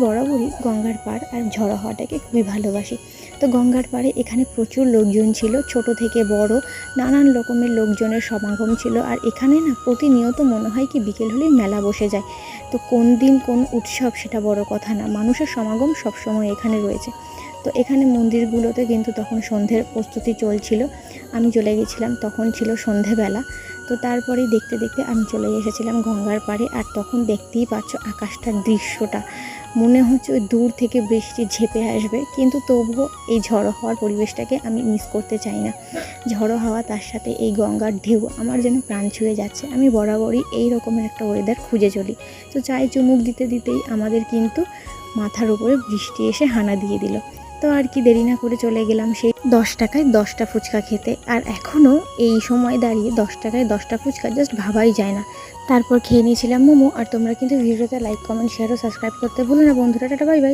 বরাবরই গঙ্গার পাড় আর ঝড়ো হওয়াটাকে খুবই ভালোবাসি। তো গঙ্গার পাড়ে এখানে প্রচুর লোকজন ছিল, ছোট থেকে বড় নানান রকমের লোকজনের সমাগম ছিল। আর এখানে না প্রতিনিয়ত মনে হয় কি বিকেল হলেই মেলা বসে যায়। তো কোন দিন কোন উৎসব সেটা বড় কথা না, মানুষের সমাগম সবসময় এখানে রয়েছে। তো এখানে মন্দিরগুলোতে কিন্তু তখন সন্ধ্যের প্রস্তুতি চলছিল। আমি চলে গেছিলাম, তখন ছিল সন্ধেবেলা। তো তারপরেই দেখতে দেখতে আমি চলে এসেছিলাম গঙ্গার পাড়ে। আর তখন দেখতেই পাচ্ছ আকাশটার দৃশ্যটা, মনে হচ্ছে ওই দূর থেকে বৃষ্টি ঝেঁপে আসবে, কিন্তু তবুও এই ঝড়ো হাওয়ার পরিবেশটাকে আমি মিস করতে চাই না। ঝড়ো হাওয়া তার সাথে এই গঙ্গার ঢেউ আমার যেন প্রাণ ছুঁয়ে যাচ্ছে। আমি বরাবরই এই রকমের একটা ওয়েদার খুঁজে চলি। তো চায়ে চুমুক দিতে দিতেই আমাদের কিন্তু মাথার উপরে বৃষ্টি এসে হানা দিয়ে দিল। তো আর কি দেরি না করে চলে গেলাম সেই 10 টাকায় 10টা ফুচকা খেতে। আর এখনও এই সময় দাঁড়িয়ে 10 টাকায় 10টা ফুচকা জাস্ট ভাবাই যায় না। তারপর খেয়ে নিয়েছিলাম মোমো। আর তোমরা কিন্তু ভিডিওতে লাইক, কমেন্ট, শেয়ার ও সাবস্ক্রাইব করতে ভুলো না বন্ধুরা। Tata, bye bye.